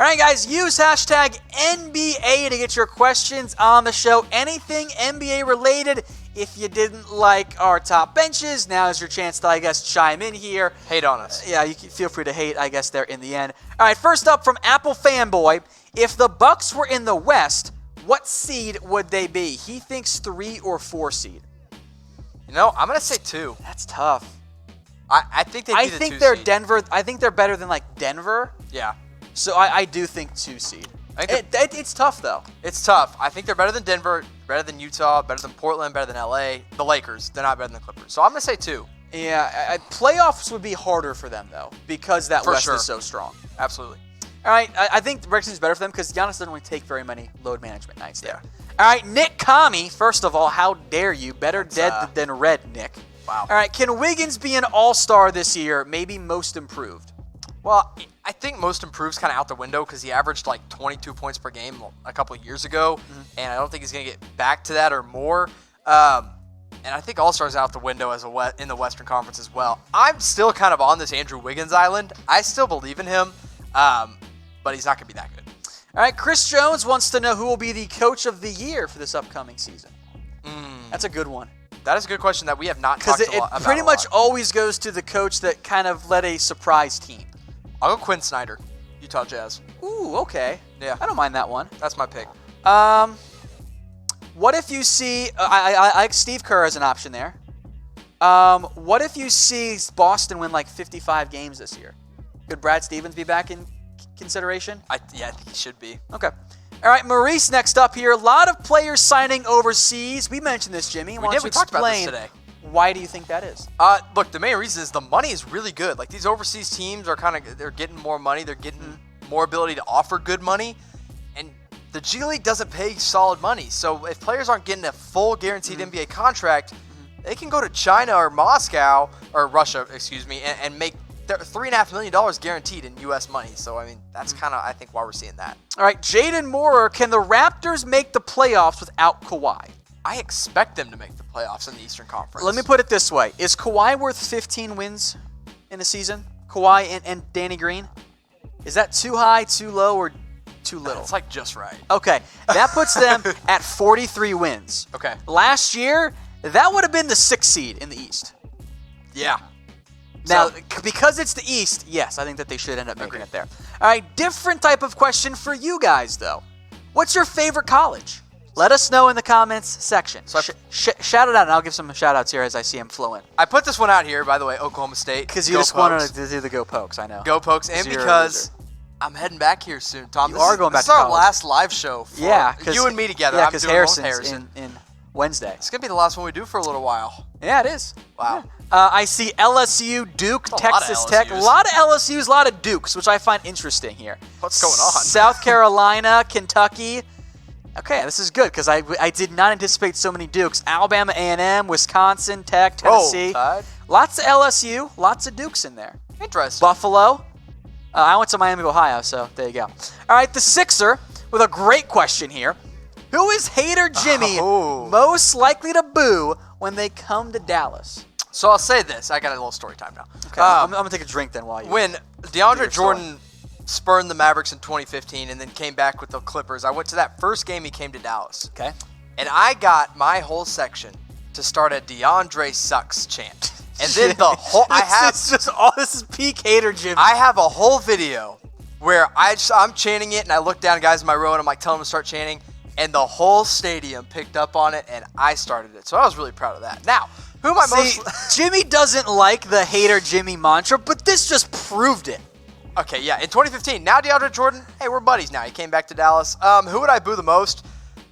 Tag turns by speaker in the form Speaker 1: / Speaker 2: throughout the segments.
Speaker 1: All right, guys, use hashtag NBA to get your questions on the show. Anything NBA related. If you didn't like our top benches, now is your chance to, I guess, chime in here.
Speaker 2: Hate on us.
Speaker 1: Yeah, you can feel free to hate, I guess, there in the end. All right, first up from Apple Fanboy. If the Bucks were in the West, what seed would they be? He thinks 3 or 4 seed.
Speaker 2: You know, I'm going to say 2.
Speaker 1: That's tough.
Speaker 2: I think they'd be the 2 seed.
Speaker 1: They're Denver. I think they're better than, like, Denver.
Speaker 2: Yeah.
Speaker 1: So I do think 2 seed. It's tough, though.
Speaker 2: It's tough. I think they're better than Denver, better than Utah, better than Portland, better than LA. The Lakers, they're not better than the Clippers. So I'm going to say 2.
Speaker 1: Yeah, playoffs would be harder for them, though, because that West is so strong.
Speaker 2: Absolutely.
Speaker 1: All right, I think the Brexit is better for them because Giannis doesn't really take very many load management nights there. All right, Nick Kami, first of all, how dare you? Better dead than red, Nick.
Speaker 2: Wow.
Speaker 1: All right, can Wiggins be an all-star this year, maybe most improved?
Speaker 2: Well, I think most improved's kind of out the window because he averaged like 22 points per game a couple of years ago, and I don't think he's going to get back to that or more. And I think all-star's out the window in the Western Conference as well. I'm still kind of on this Andrew Wiggins island. I still believe in him, but he's not going to be that good.
Speaker 1: All right, Chris Jones wants to know who will be the coach of the year for this upcoming season. That's a good one.
Speaker 2: That is a good question that we have not talked about.
Speaker 1: Because it pretty much always goes to the coach that kind of led a surprise team.
Speaker 2: I'll go Quinn Snyder, Utah Jazz.
Speaker 1: Ooh, okay.
Speaker 2: Yeah.
Speaker 1: I don't mind that one.
Speaker 2: That's my pick.
Speaker 1: What if you see... I like Steve Kerr as an option there. What if you see Boston win like 55 games this year? Could Brad Stevens be back in consideration?
Speaker 2: I think he should be.
Speaker 1: Okay. All right, Maurice next up here. A lot of players signing overseas. We mentioned this, Jimmy.
Speaker 2: We talked about this today.
Speaker 1: Why do you think that is?
Speaker 2: Look, the main reason is the money is really good. Like, these overseas teams are they're getting more money. They're getting more ability to offer good money. And the G League doesn't pay solid money. So if players aren't getting a full guaranteed NBA contract, they can go to China or Moscow, or Russia, excuse me, and make $3.5 million guaranteed in U.S. money. So, I mean, that's kind of, I think, why we're seeing that.
Speaker 1: All right, Jaden Moorer, can the Raptors make the playoffs without Kawhi?
Speaker 2: I expect them to make the playoffs in the Eastern Conference.
Speaker 1: Let me put it this way. Is Kawhi worth 15 wins in a season? Kawhi and Danny Green? Is that too high, too low, or too little?
Speaker 2: It's like just right.
Speaker 1: Okay, that puts them at 43 wins.
Speaker 2: Okay.
Speaker 1: Last year, that would have been the 6th seed in the East.
Speaker 2: Yeah.
Speaker 1: Now, because it's the East, yes, I think that they should end up making it there. All right, different type of question for you guys, though. What's your favorite college? Let us know in the comments section. So shout it out, and I'll give some shout-outs here as I see them flowing.
Speaker 2: I put this one out here, by the way, Oklahoma State.
Speaker 1: Because you just wanted to do the Go Pokes, I know.
Speaker 2: Go Pokes, and because I'm heading back here soon, Tom.
Speaker 1: You are going back to
Speaker 2: This
Speaker 1: college.
Speaker 2: is our last live show for you and me together.
Speaker 1: Yeah, because Harrison's in Wednesday.
Speaker 2: It's going to be the last one we do for a little while.
Speaker 1: Yeah, it is.
Speaker 2: Wow.
Speaker 1: Yeah. I see LSU, Duke, Texas Tech. A lot of LSUs, a lot of Dukes, which I find interesting here.
Speaker 2: What's going on?
Speaker 1: South Carolina, Kentucky. Okay, this is good because I did not anticipate so many Dukes. Alabama A&M, Wisconsin, Tech, Tennessee. Lots of LSU, lots of Dukes in there.
Speaker 2: Interesting.
Speaker 1: Buffalo. I went to Miami, Ohio, so there you go. All right, the Sixer with a great question here. Who is Hater Jimmy most likely to boo when they come to Dallas?
Speaker 2: So I'll say this. I got a little story time now.
Speaker 1: Okay, I'm going to take a drink then while you...
Speaker 2: When DeAndre Jordan spurned the Mavericks in 2015 and then came back with the Clippers, I went to that first game he came to Dallas.
Speaker 1: Okay.
Speaker 2: And I got my whole section to start a DeAndre sucks chant. And then the whole...
Speaker 1: This is peak Hater Jimmy.
Speaker 2: I have a whole video where I'm chanting it, and I look down at guys in my row, and I'm like telling them to start chanting, and the whole stadium picked up on it, and I started it. So I was really proud of that. Now, who am I most...
Speaker 1: Jimmy doesn't like the Hater Jimmy mantra, but this just proved it.
Speaker 2: Okay, yeah. In 2015, now DeAndre Jordan, hey, we're buddies now. He came back to Dallas. Who would I boo the most?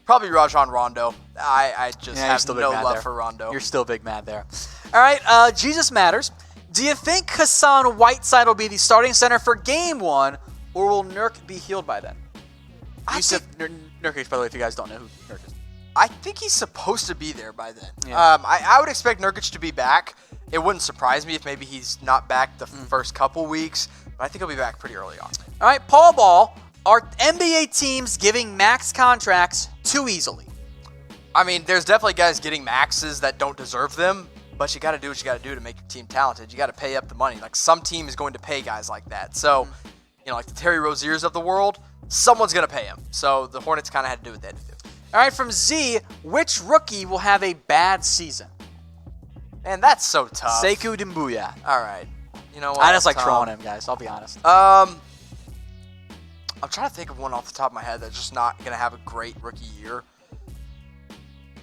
Speaker 2: Probably Rajon Rondo. I just have no love for Rondo.
Speaker 1: You're still big mad there. All right, Jesus Matters. Do you think Hassan Whiteside will be the starting center for Game 1, or will Nurk be healed by then? Jusuf Nurkic, by the way, if you guys don't know who Nurk is.
Speaker 2: I think he's supposed to be there by then.
Speaker 1: Yeah.
Speaker 2: I would expect Nurkic to be back. It wouldn't surprise me if maybe he's not back the first couple weeks, but I think he'll be back pretty early on.
Speaker 1: All right, Paul Ball. Are NBA teams giving max contracts too easily?
Speaker 2: I mean, there's definitely guys getting maxes that don't deserve them, but you got to do what you got to do to make your team talented. You got to pay up the money. Like, some team is going to pay guys like that. So like the Terry Roziers of the world, someone's going to pay him. So the Hornets kind of had to do what they had to do.
Speaker 1: All right, from Z, which rookie will have a bad season?
Speaker 2: Man, that's so tough.
Speaker 1: Sekou Doumbouya.
Speaker 2: All right. You know what?
Speaker 1: I just like trolling him, guys. I'll be honest.
Speaker 2: I'm trying to think of one off the top of my head that's just not going to have a great rookie year.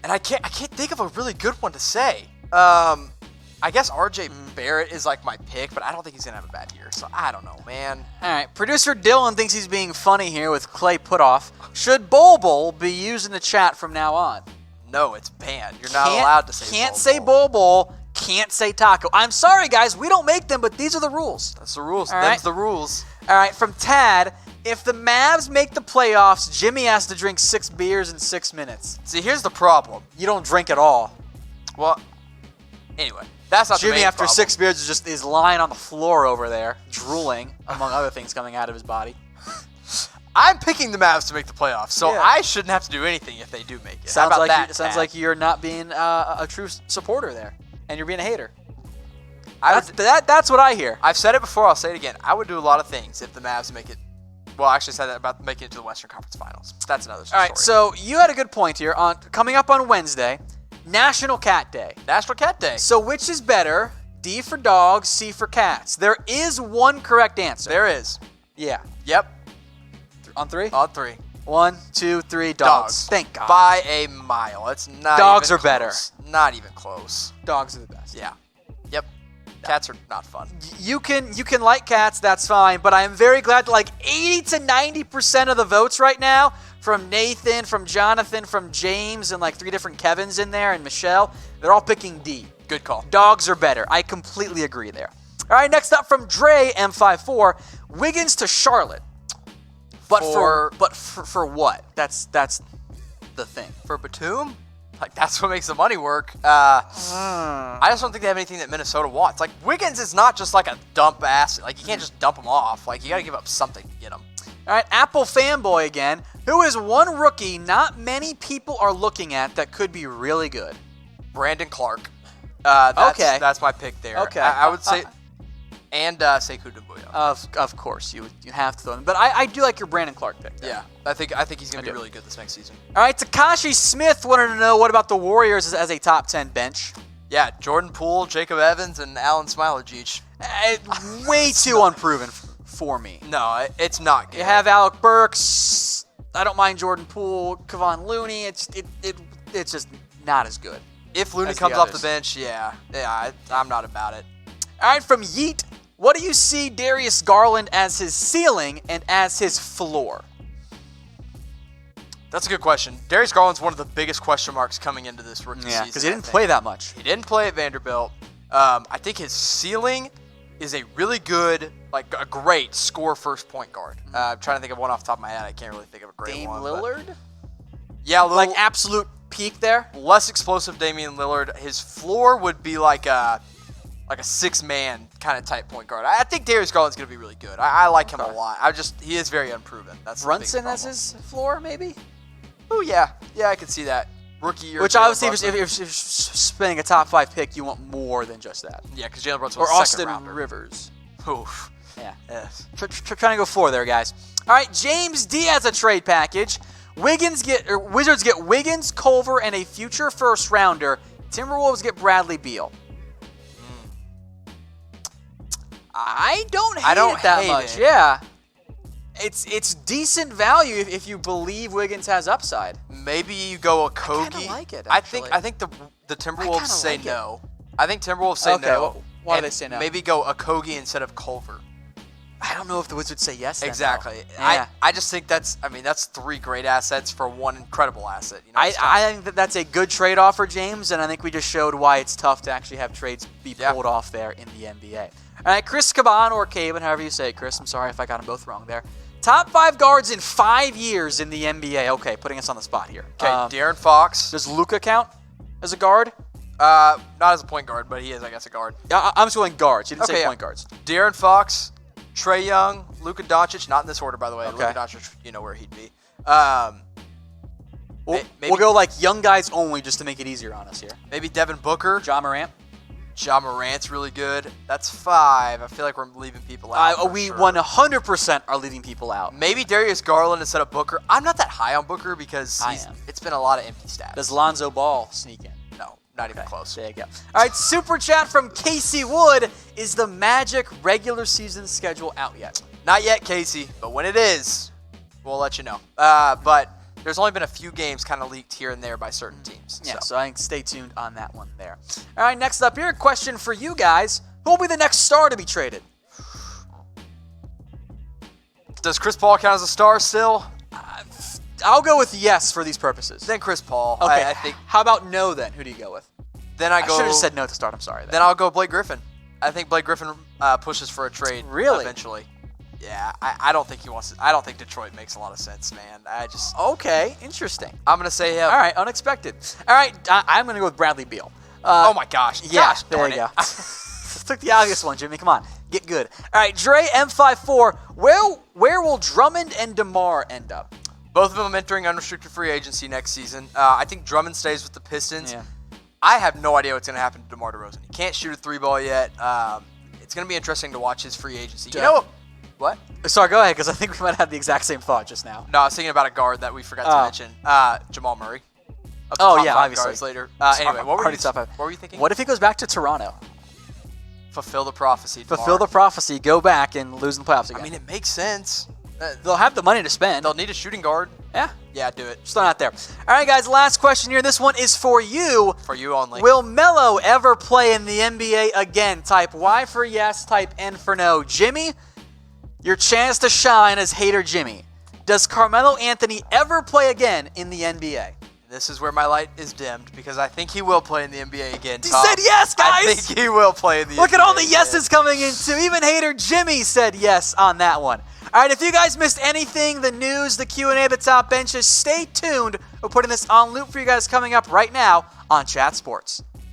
Speaker 2: And I can't think of a really good one to say. I guess RJ Barrett is like my pick, but I don't think he's going to have a bad year. So I don't know, man.
Speaker 1: All right. Producer Dylan thinks he's being funny here with Clay Putoff. Should Bol Bol be used in the chat from now on?
Speaker 2: No, it's banned. You're not allowed to say
Speaker 1: Can't
Speaker 2: Bol
Speaker 1: say
Speaker 2: Bol.
Speaker 1: Bol Bol. Can't say taco. I'm sorry, guys. We don't make them, but these are the rules.
Speaker 2: That's the rules.
Speaker 1: All
Speaker 2: Them's
Speaker 1: right.
Speaker 2: the rules.
Speaker 1: All right. From Tad, if the Mavs make the playoffs, Jimmy has to drink 6 beers in 6 minutes.
Speaker 2: See, here's the problem.
Speaker 1: You don't drink at all.
Speaker 2: Well, anyway, that's not the
Speaker 1: Jimmy,
Speaker 2: main
Speaker 1: after
Speaker 2: problem.
Speaker 1: 6 beers, is lying on the floor over there, drooling, among other things coming out of his body.
Speaker 2: I'm picking the Mavs to make the playoffs, so
Speaker 1: Yeah.
Speaker 2: I shouldn't have to do anything if they do make it. How
Speaker 1: Sounds
Speaker 2: about
Speaker 1: like
Speaker 2: that?
Speaker 1: sounds
Speaker 2: Tad?
Speaker 1: like you're not being a true supporter there, and you're being a hater.
Speaker 2: I
Speaker 1: That's what I hear.
Speaker 2: I've said it before. I'll say it again. I would do a lot of things if the Mavs make it. Well, I actually said that about making it to the Western Conference Finals. That's another story.
Speaker 1: All right, so you had a good point here. Coming up on Wednesday, National Cat Day.
Speaker 2: National Cat Day.
Speaker 1: So which is better, D for dogs, C for cats? There is one correct answer.
Speaker 2: There is.
Speaker 1: Yeah.
Speaker 2: Yep.
Speaker 1: On 3?
Speaker 2: On 3.
Speaker 1: 1, 2, 3, dogs. Thank God.
Speaker 2: By a mile. It's not
Speaker 1: Dogs
Speaker 2: even
Speaker 1: are better.
Speaker 2: close. Not even close.
Speaker 1: Dogs are the best.
Speaker 2: Yeah. Yep. Cats are not fun.
Speaker 1: You can like cats, that's fine, but I am very glad that like 80 to 90% of the votes right now from Nathan, from Jonathan, from James, and like 3 different Kevins in there, and Michelle, they're all picking D.
Speaker 2: Good call.
Speaker 1: Dogs are better. I completely agree there. All right, next up from Dre M54, Wiggins to Charlotte. But for what? That's the thing.
Speaker 2: For Batum? Like, that's what makes the money work. I just don't think they have anything that Minnesota wants. Like, Wiggins is not just like a dump asset. Like, you can't just dump him off. Like, you got to give up something to get him.
Speaker 1: All right, Apple fanboy again. Who is one rookie not many people are looking at that could be really good?
Speaker 2: Brandon Clark.
Speaker 1: Okay.
Speaker 2: That's my pick there.
Speaker 1: Okay.
Speaker 2: I would say, and Sekou Doumbouya.
Speaker 1: Of course, you have to throw him. But I do like your Brandon Clark pick there.
Speaker 2: Yeah, I think he's going to be really good this next season.
Speaker 1: All right, Takashi Smith wanted to know what about the Warriors as a top 10 bench?
Speaker 2: Yeah, Jordan Poole, Jacob Evans, and Alan Smilajic.
Speaker 1: Way too unproven for me.
Speaker 2: No, it's not good.
Speaker 1: You have Alec Burks. I don't mind Jordan Poole, Kevon Looney. It's just not as good.
Speaker 2: If Looney
Speaker 1: as
Speaker 2: comes
Speaker 1: the
Speaker 2: off the
Speaker 1: others.
Speaker 2: bench, I'm not about it.
Speaker 1: All right, from Yeet, what do you see Darius Garland as his ceiling and as his floor?
Speaker 2: That's a good question. Darius Garland's one of the biggest question marks coming into this rookie season.
Speaker 1: because he didn't play that much.
Speaker 2: He didn't play at Vanderbilt. I think his ceiling is a really good, like a great score-first point guard. I'm trying to think of one off the top of my head. I can't really think of a great
Speaker 1: Dame
Speaker 2: one.
Speaker 1: Lillard?
Speaker 2: Yeah,
Speaker 1: Like absolute peak there?
Speaker 2: less explosive Damian Lillard. His floor would be like a 6-man kind of type point guard. I think Darius Garland's going to be really good. I like him a lot. He is very unproven. That's the biggest
Speaker 1: Brunson as
Speaker 2: problem.
Speaker 1: his floor, maybe?
Speaker 2: Oh yeah, I could see that. Rookie year.
Speaker 1: Which
Speaker 2: Jalen
Speaker 1: obviously,
Speaker 2: Brunson.
Speaker 1: if you're spending a top 5 pick, you want more than just that.
Speaker 2: Yeah, because Jalen Brunson
Speaker 1: Or
Speaker 2: was a
Speaker 1: Austin
Speaker 2: second rounder.
Speaker 1: Rivers.
Speaker 2: Oof.
Speaker 1: Yeah.
Speaker 2: Yes.
Speaker 1: Trying to go 4 there, guys. All right, James D has a trade package. Wizards get Wiggins, Culver, and a future first rounder. Timberwolves get Bradley Beal. I don't hate it that
Speaker 2: hate
Speaker 1: much.
Speaker 2: it.
Speaker 1: Yeah. It's decent value if you believe Wiggins has upside.
Speaker 2: Maybe you go a Kogi.
Speaker 1: I kinda like it,
Speaker 2: I
Speaker 1: actually.
Speaker 2: think the Timberwolves
Speaker 1: kinda
Speaker 2: say
Speaker 1: like it.
Speaker 2: no. I think Timberwolves say
Speaker 1: Okay,
Speaker 2: no.
Speaker 1: well, why do
Speaker 2: and
Speaker 1: they say no?
Speaker 2: Maybe go a Kogi instead of Culver.
Speaker 1: I don't know if the Wizards say yes. then, though.
Speaker 2: Exactly.
Speaker 1: Yeah.
Speaker 2: I just think that's 3 great assets for one incredible asset. You know, it's tough.
Speaker 1: I think that's a good trade offer, James, and I think we just showed why it's tough to actually have trades be pulled off there in the NBA. All right, Chris Caban or Caban, however you say it, Chris. I'm sorry if I got them both wrong there. Top 5 guards in 5 years in the NBA. Okay, putting us on the spot here.
Speaker 2: Okay, De'Aaron Fox.
Speaker 1: Does Luka count as a guard?
Speaker 2: Not as a point guard, but he is, I guess, a guard.
Speaker 1: I'm just going guards. You didn't say
Speaker 2: Okay, yeah.
Speaker 1: point guards.
Speaker 2: De'Aaron Fox, Trae Young, Luka Doncic. Not in this order, by the way.
Speaker 1: Okay.
Speaker 2: Luka Doncic, you know where he'd be.
Speaker 1: We'll go like young guys only just to make it easier on us here.
Speaker 2: Maybe Devin Booker.
Speaker 1: Ja Morant.
Speaker 2: Ja Morant's really good. That's 5. I feel like we're leaving people out.
Speaker 1: We
Speaker 2: sure.
Speaker 1: 100% are leaving people out.
Speaker 2: Maybe Darius Garland instead of Booker. I'm not that high on Booker because it's been a lot of empty stats.
Speaker 1: Does Lonzo Ball sneak in?
Speaker 2: No, not even close.
Speaker 1: There you go. All right, super chat from Casey Wood. Is the Magic regular season schedule out yet?
Speaker 2: Not yet, Casey, but when it is, we'll let you know. But there's only been a few games kind of leaked here and there by certain teams.
Speaker 1: Yeah, so I think stay tuned on that one there. All right, next up here, a question for you guys. Who will be the next star to be traded?
Speaker 2: Does Chris Paul count as a star still?
Speaker 1: I'll go with yes for these purposes.
Speaker 2: Then Chris Paul.
Speaker 1: Okay,
Speaker 2: I think.
Speaker 1: How about no then? Who do you go with?
Speaker 2: Then I
Speaker 1: should have just said no to start. I'm sorry.
Speaker 2: Then I'll go Blake Griffin. I think Blake Griffin pushes for a trade.
Speaker 1: Really?
Speaker 2: Eventually. Yeah, I don't think he wants to. I don't think Detroit makes a lot of sense, man.
Speaker 1: Okay, interesting.
Speaker 2: I'm gonna say him.
Speaker 1: All right, unexpected. All right, I'm gonna go with Bradley Beal.
Speaker 2: Oh my gosh.
Speaker 1: Yeah,
Speaker 2: Gosh,
Speaker 1: there
Speaker 2: darn
Speaker 1: you
Speaker 2: it.
Speaker 1: go. Took the obvious one, Jimmy. Come on, get good. All right, Dre M54. Where will Drummond and DeMar end up?
Speaker 2: Both of them entering unrestricted free agency next season. I think Drummond stays with the Pistons.
Speaker 1: Yeah.
Speaker 2: I have no idea what's gonna happen to DeMar DeRozan. He can't shoot a 3-ball yet. It's gonna be interesting to watch his free agency. You know what?
Speaker 1: Sorry, go ahead, because I think we might have the exact same thought just now.
Speaker 2: No, I was thinking about a guard that we forgot to mention. Jamal Murray.
Speaker 1: Oh, yeah, obviously.
Speaker 2: Later. Anyway, what were you thinking?
Speaker 1: What if he goes back to Toronto?
Speaker 2: Fulfill the prophecy, DeMar.
Speaker 1: Fulfill the prophecy, go back and lose in the playoffs again.
Speaker 2: I mean, it makes sense.
Speaker 1: They'll have the money to spend.
Speaker 2: They'll need a shooting guard.
Speaker 1: Yeah.
Speaker 2: Yeah, do it.
Speaker 1: Just throw it out there. All right, guys, last question here. This one is for you.
Speaker 2: For you only.
Speaker 1: Will Melo ever play in the NBA again? Type Y for yes, type N for no. Jimmy, your chance to shine as hater Jimmy. Does Carmelo Anthony ever play again in the NBA?
Speaker 2: This is where my light is dimmed because I think he will play in the NBA again.
Speaker 1: He
Speaker 2: Tom.
Speaker 1: said yes, guys.
Speaker 2: I think he will play in the NBA.
Speaker 1: Look at all the yeses coming in, too. Even hater Jimmy said yes on that one. All right, if you guys missed anything, the news, the Q&A, the top benches, stay tuned. We're putting this on loop for you guys coming up right now on Chat Sports.